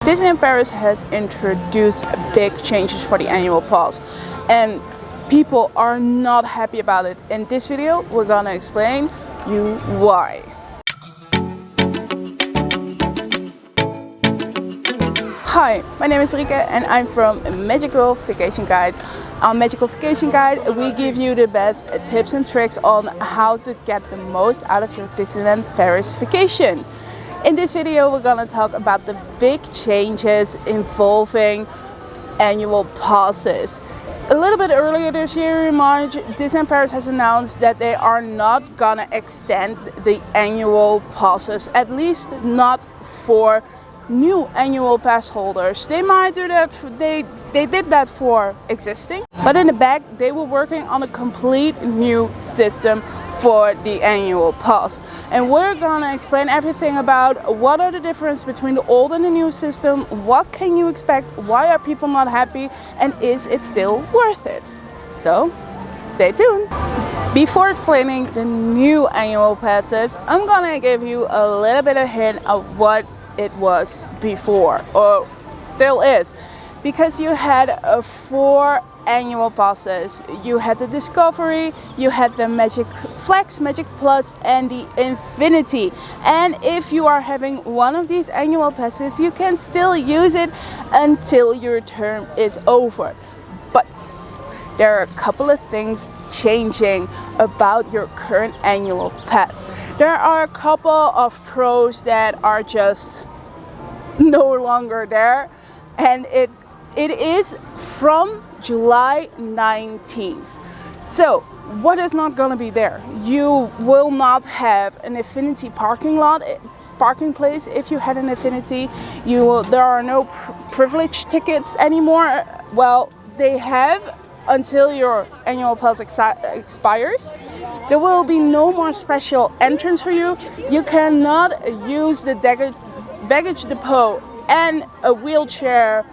Disneyland Paris has introduced big changes for the annual pass, and people are not happy about it. In this video, we're gonna explain you why. Hi, my name is Rike and I'm from Magical Vacation Guide. On Magical Vacation Guide, we give you the best tips and tricks on how to get the most out of your Disneyland Paris vacation. In this video, we're gonna talk about the big changes involving annual passes. A little bit earlier this year in March, Disneyland Paris has announced that they are not gonna extend the annual passes, at least not for new annual pass holders. They might do that, they did that for existing, but in the back they were working on a complete new system for the annual pass. And we're gonna explain everything about what are the difference between the old and the new system, what can you expect, why are people not happy, and is it still worth it? So stay tuned. Before explaining the new annual passes, I'm gonna give you a little bit of hint of what it was before, or still is, because you had 4 annual passes. You had the Discovery, you had the Magic Flex, Magic Plus, and the Infinity. And if you are having one of these annual passes, you can still use it until your term is over. But there are a couple of things changing about your current annual pass. There are a couple of pros that are just no longer there, and it is from July 19th. So what is not going to be there? You will not have an Infinity parking place. If you had an Infinity, there are no privilege tickets anymore. Well, they have until your annual pass expires. There will be no more special entrance for you. You cannot use the baggage depot and a wheelchair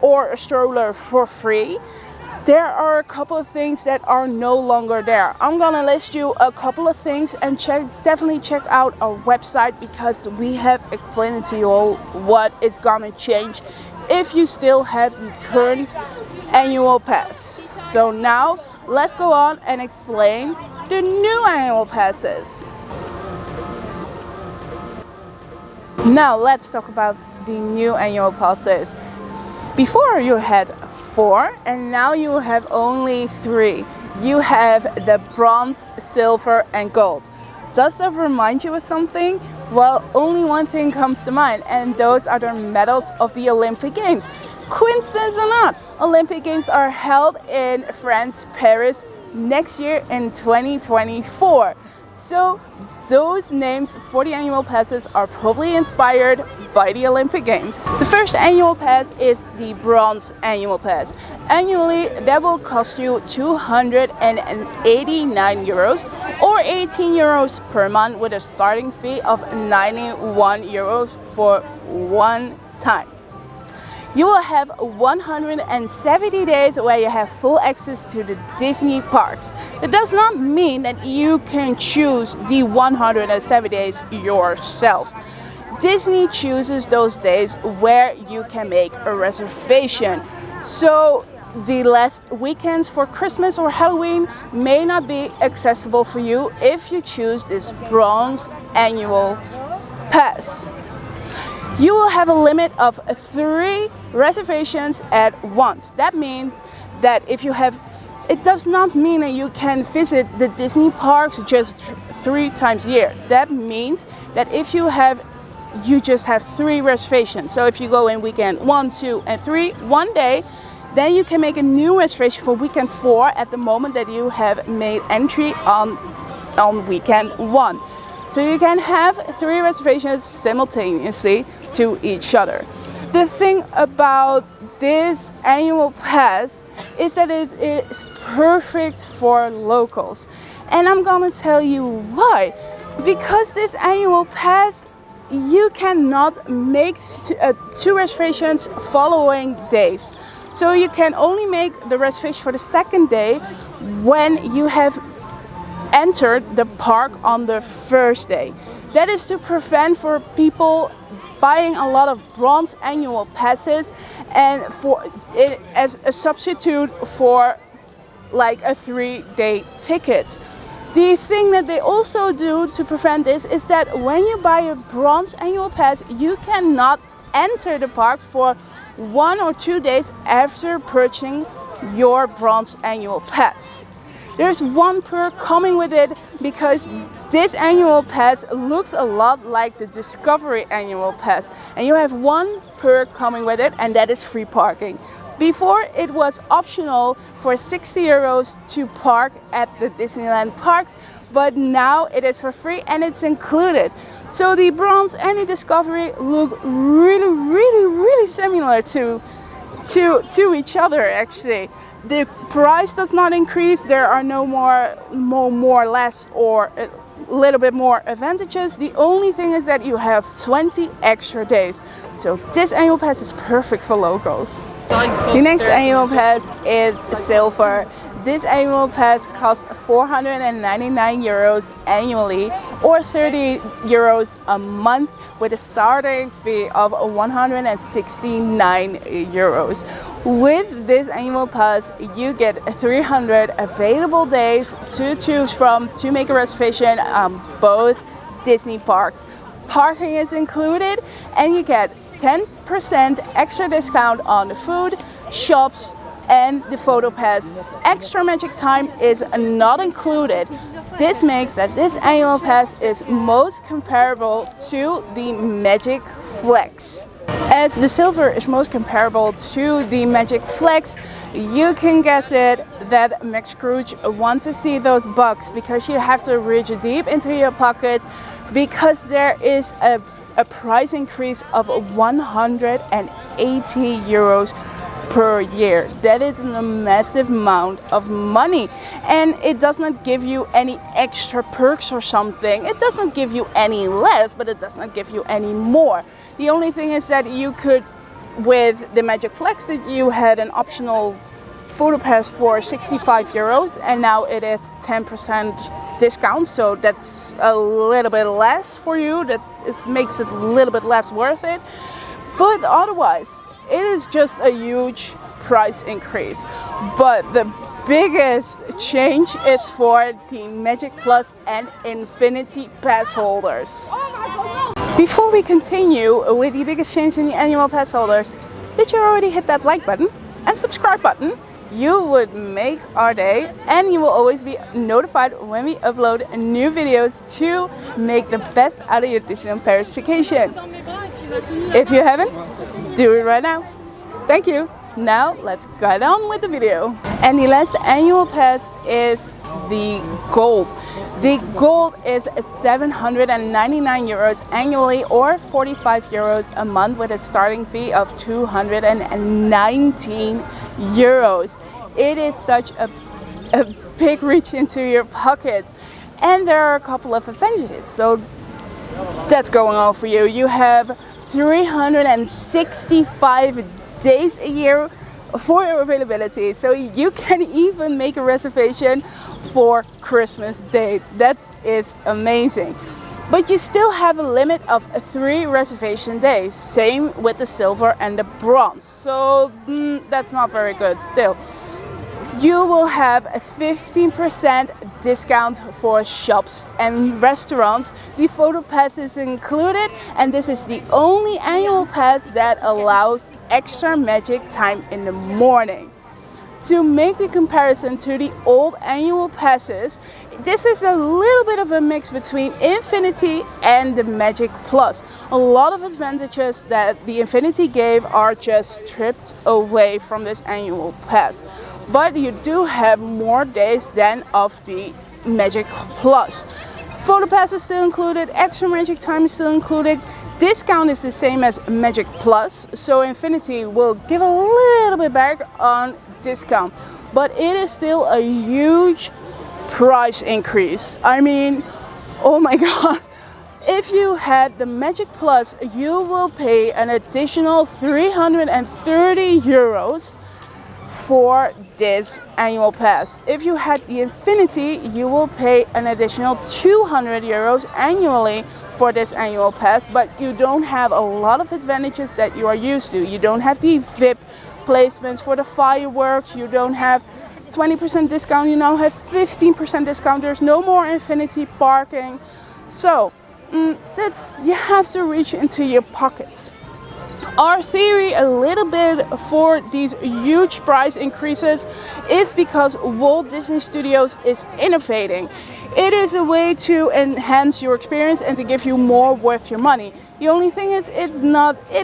or a stroller for free. There are a couple of things that are no longer there. I'm gonna list you a couple of things, and definitely check out our website, because we have explained to you all what is gonna change if you still have the current annual pass. So now let's go on and explain the new annual passes. Now let's talk about the new annual passes. Before you had 4, and now you have only 3. You have the bronze, silver, and gold. Does that remind you of something? Well, only one thing comes to mind, and those are the medals of the Olympic Games. Coincidence or not, Olympic Games are held in France, Paris, next year in 2024. So those names for the annual passes are probably inspired by the Olympic Games. The first annual pass is the bronze annual pass. Annually, that will cost you 289 euros or 18 euros per month, with a starting fee of 91 euros for one time. You will have 170 days where you have full access to the Disney parks. It does not mean that you can choose the 170 days yourself. Disney chooses those days where you can make a reservation. So the last weekends for Christmas or Halloween may not be accessible for you if you choose this bronze annual pass. You will have a limit of 3 reservations at once. That means that if you have, it does not mean that you can visit the Disney parks just 3 times a year. That means that if you just have 3 reservations. So if you go in weekend 1, 2, and 3, one day, then you can make a new reservation for weekend 4 at the moment that you have made entry on weekend 1. So you can have 3 reservations simultaneously to each other. The thing about this annual pass is that it is perfect for locals. And I'm gonna tell you why. Because this annual pass, you cannot make 2 reservations following days. So you can only make the reservation for the second day when you have entered the park on the first day. That is to prevent for people buying a lot of bronze annual passes and for it as a substitute for like a 3-day ticket. The thing that they also do to prevent this is that when you buy a bronze annual pass, you cannot enter the park for 1 or 2 days after purchasing your bronze annual pass. There's one perk coming with it because this annual pass looks a lot like the Discovery annual pass, and you have one perk coming with it, and that is free parking. Before, it was optional for 60 euros to park at the Disneyland parks, but now it is for free and it's included. So the bronze and the Discovery look really similar to each other actually. The price does not increase. There are no more less or a little bit more advantages. The only thing is that you have 20 extra days. So this annual pass is perfect for locals. The next annual pass is silver. This annual pass costs 499 euros annually or 30 euros a month with a starting fee of 169 euros. With this annual pass, you get 300 available days to choose from to make a reservation on both Disney parks. Parking is included and you get 10% extra discount on the food, shops, and the photo pass. Extra magic time is not included. This makes that this annual pass is most comparable to the Magic Flex. As the silver is most comparable to the Magic Flex, you can guess it that Max Scrooge wants to see those bucks because you have to reach deep into your pockets because there is a price increase of 180 euros per year. That is a massive amount of money, and it does not give you any extra perks or something. It does not give you any less, but it does not give you any more. The only thing is that you could, with the Magic Flex, that you had an optional photo pass for 65 euros and now it is 10% discount, so that's a little bit less for you. That makes it a little bit less worth it, but otherwise it is just a huge price increase. But the biggest change is for the Magic Plus and Infinity Pass holders. Before we continue with the biggest change in the annual pass holders, did you already hit that like button and subscribe button? You would make our day, and you will always be notified when we upload new videos to make the best out of your Disneyland Paris vacation. If you haven't, do it right now. Thank you. Now let's get on with the video. And the last annual pass is the gold. The gold is 799 euros annually or 45 euros a month with a starting fee of 219 euros. It is such a big reach into your pockets, and there are a couple of advantages. So that's going on for you. You have 365 days a year for your availability, so you can even make a reservation for Christmas Day. That is amazing. But you still have a limit of 3 reservation days, same with the silver and the bronze, so that's not very good still. You will have a 15% discount for shops and restaurants. The photo pass is included, and this is the only annual pass that allows extra magic time in the morning. To make the comparison to the old annual passes, this is a little bit of a mix between Infinity and the Magic Plus. A lot of advantages that the Infinity gave are just stripped away from this annual pass. But you do have more days than of the Magic Plus. Photo pass is still included, extra magic time is still included. Discount is the same as Magic Plus, so Infinity will give a little bit back on discount, but it is still a huge price increase. I mean, oh my god. If you had the Magic Plus, you will pay an additional 330 euros for this annual pass. If you had the Infinity, you will pay an additional 200 euros annually for this annual pass, but you don't have a lot of advantages that you are used to. You don't have the VIP placements for the fireworks. You don't have 20% discount. You now have 15% discount. There's no more infinity parking. So you have to reach into your pockets. Our theory a little bit for these huge price increases is because Walt Disney Studios is innovating. It is a way to enhance your experience and to give you more worth your money. The only thing is it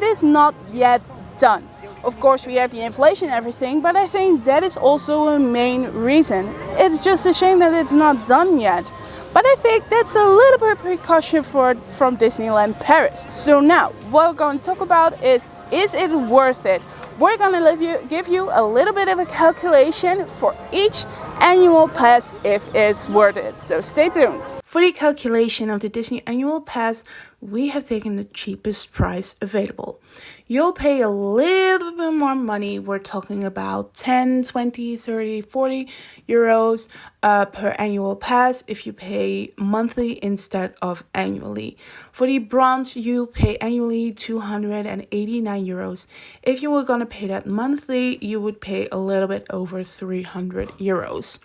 is not yet done. Of course, we have the inflation and everything, but I think that is also a main reason. It's just a shame that it's not done yet. But I think that's a little bit of precaution from Disneyland Paris. So now, what we're going to talk about is it worth it? We're going to give you a little bit of a calculation for each annual pass if it's worth it. So stay tuned. For the calculation of the Disney annual pass, we have taken the cheapest price available. You'll pay a little bit more money. We're talking about 10, 20, 30, 40 euros per annual pass if you pay monthly instead of annually. For the bronze, you pay annually 289 euros. If you were going to pay that monthly, you would pay a little bit over 300 euros.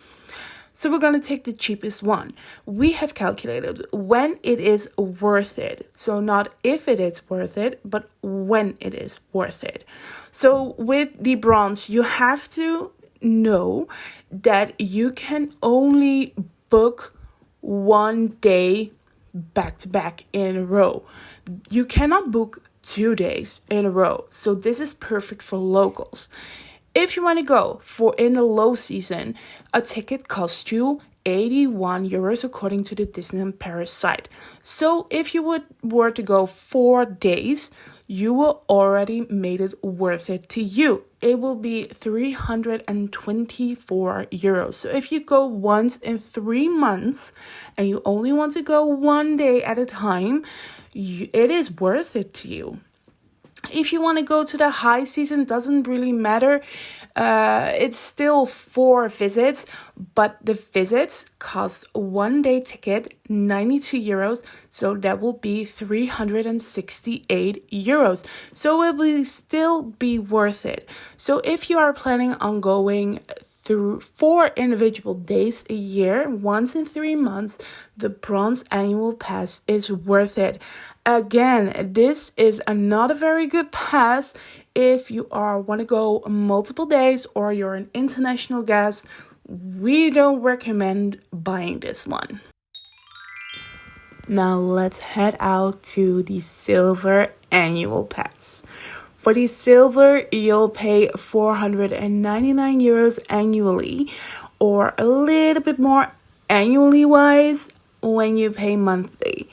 So we're going to take the cheapest one. We have calculated when it is worth it. So not if it is worth it, but when it is worth it. So with the bronze, you have to know that you can only book one day back to back in a row. You cannot book 2 days in a row. So this is perfect for locals. If you want to go for in the low season, a ticket costs you 81 euros according to the Disneyland Paris site. So if you were to go 4 days, you will already made it worth it to you. It will be 324 euros. So if you go once in 3 months and you only want to go 1 day at a time, it is worth it to you. If you want to go to the high season, doesn't really matter. It's still 4 visits, but the visits cost 1 day ticket, 92 euros. So that will be 368 euros. So it will still be worth it. So if you are planning on going through 4 individual days a year, once in 3 months, the bronze annual pass is worth it. Again, this is not a very good pass if you want to go multiple days or you're an international guest. We don't recommend buying this one. Now let's head out to the silver annual pass. For the silver, you'll pay 499 euros annually, or a little bit more annually wise when you pay monthly.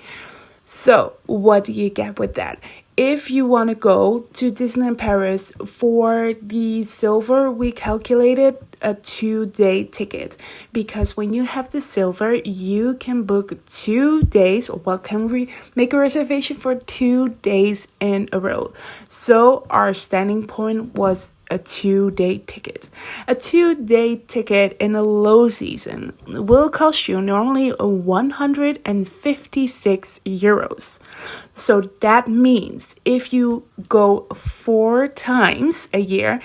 So what do you get with that? If you want to go to Disneyland Paris for the silver, we calculated a 2-day ticket, because when you have the silver, you can book 2 days, or can we make a reservation for 2 days in a row. So our standing point was a 2-day ticket. A 2-day ticket in a low season will cost you normally 156 euros. So that means if you go 4 times a year,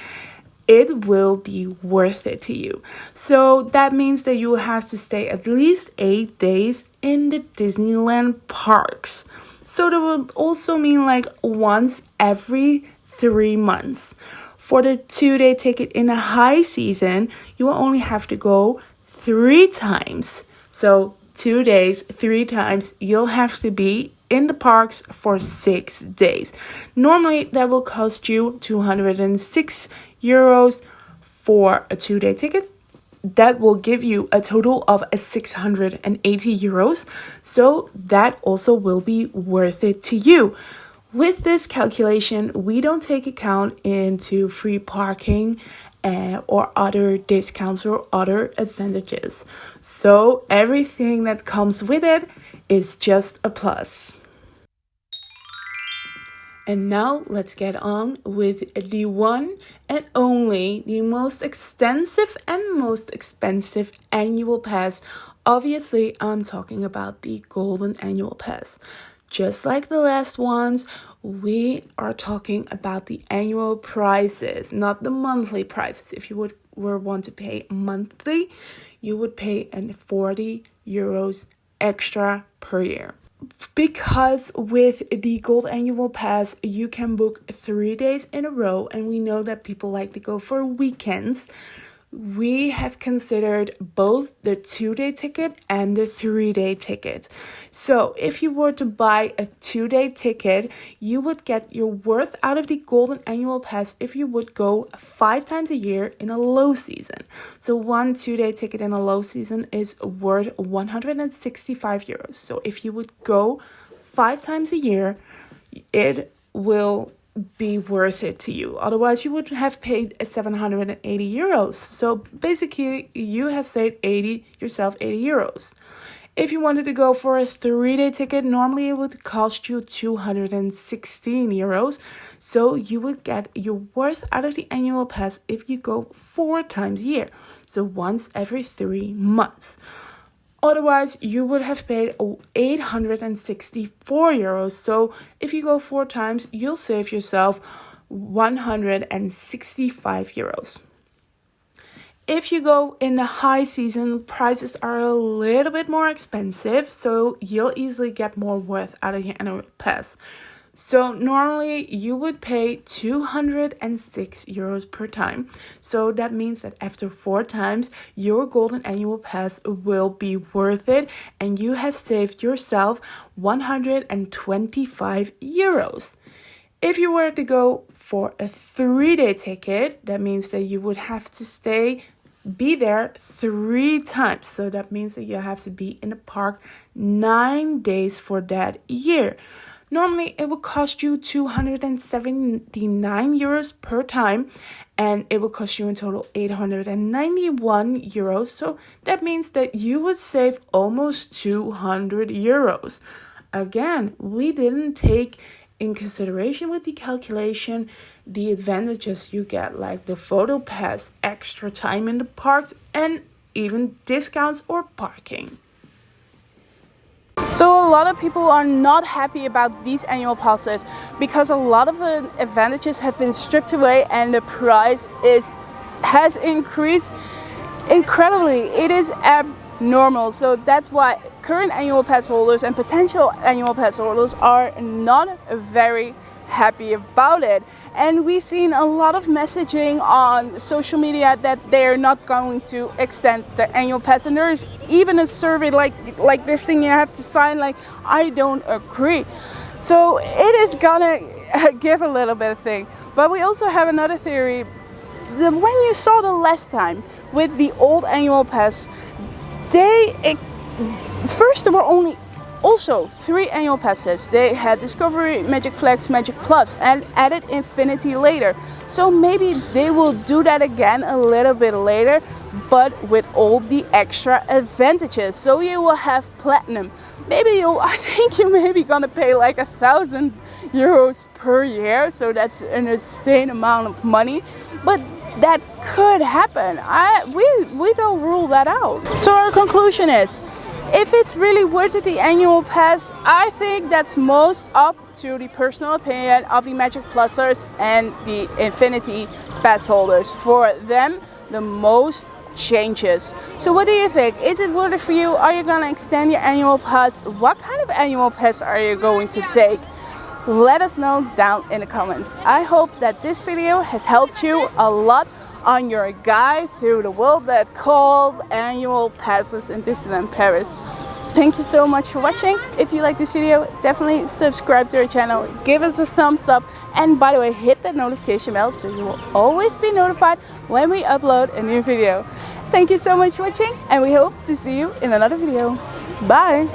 it will be worth it to you. So that means that you will have to stay at least 8 days in the Disneyland parks. So that will also mean like once every 3 months. For the 2-day ticket in a high season, you will only have to go 3 times. So 2 days, 3 times, you'll have to be in the parks for 6 days. Normally, that will cost you 206 euros for a 2-day ticket. That will give you a total of 680 euros. So that also will be worth it to you. With this calculation, we don't take account into free parking or other discounts or other advantages. So everything that comes with it is just a plus. And now let's get on with the one and only, the most extensive and most expensive annual pass. Obviously, I'm talking about the Golden Annual Pass. just like the last ones, we are talking about the annual prices, not the monthly prices. If you were want to pay monthly, you would pay an 40 euros extra per year. Because with the Gold Annual Pass, you can book 3 days in a row, and we know that people like to go for weekends. We have considered both the 2-day ticket and the 3-day ticket. So if you were to buy a 2-day ticket, you would get your worth out of the Golden Annual Pass if you would go 5 times a year in a low season. So one 2-day ticket in a low season is worth 165 euros. So if you would go 5 times a year, it will be worth it to you. Otherwise, you would have paid 780 euros. So basically, you have saved 80 euros. If you wanted to go for a 3-day ticket, normally it would cost you 216 euros. So you would get your worth out of the annual pass if you go 4 times a year. So once every 3 months. Otherwise, you would have paid 864 euros. So if you go 4 times, you'll save yourself 165 euros. If you go in the high season, prices are a little bit more expensive, so you'll easily get more worth out of your annual pass. So normally you would pay 206 euros per time. So that means that after 4 times, your Golden Annual Pass will be worth it, and you have saved yourself 125 euros. If you were to go for a 3-day ticket, that means that you would have to be there 3 times. So that means that you have to be in the park 9 days for that year. Normally, it will cost you 279 euros per time, and it will cost you in total 891 euros. So that means that you would save almost 200 euros. Again, we didn't take in consideration with the calculation the advantages you get, like the photo pass, extra time in the parks, and even discounts or parking. So a lot of people are not happy about these annual passes because a lot of the advantages have been stripped away and the price has increased incredibly. It is abnormal. So that's why current annual pass holders and potential annual pass holders are not very happy about it. And we've seen a lot of messaging on social media that they're not going to extend the annual pass, and there is even a survey like this thing you have to sign, like I don't agree. So it is gonna give a little bit of thing. But we also have another theory. When you saw the last time with the old annual pass, first there were also 3 annual passes. They had Discovery, Magic Flex, Magic Plus, and added Infinity later. So maybe they will do that again a little bit later, but with all the extra advantages. So you will have Platinum. I think you may be gonna pay like 1,000 euros per year. So that's an insane amount of money, but that could happen. We don't rule that out. So our conclusion is, if it's really worth it, the annual pass, I think that's most up to the personal opinion of the Magic Plusers and the Infinity Pass holders. For them, the most changes. So what do you think? Is it worth it for you? Are you going to extend your annual pass? What kind of annual pass are you going to take? Let us know down in the comments. I hope that this video has helped you a lot on your guide through the world that calls annual passes in Disneyland Paris. Thank you so much for watching. If you like this video, definitely subscribe to our channel, give us a thumbs up, and by the way, hit that notification bell so you will always be notified when we upload a new video. Thank you so much for watching, and we hope to see you in another video. Bye!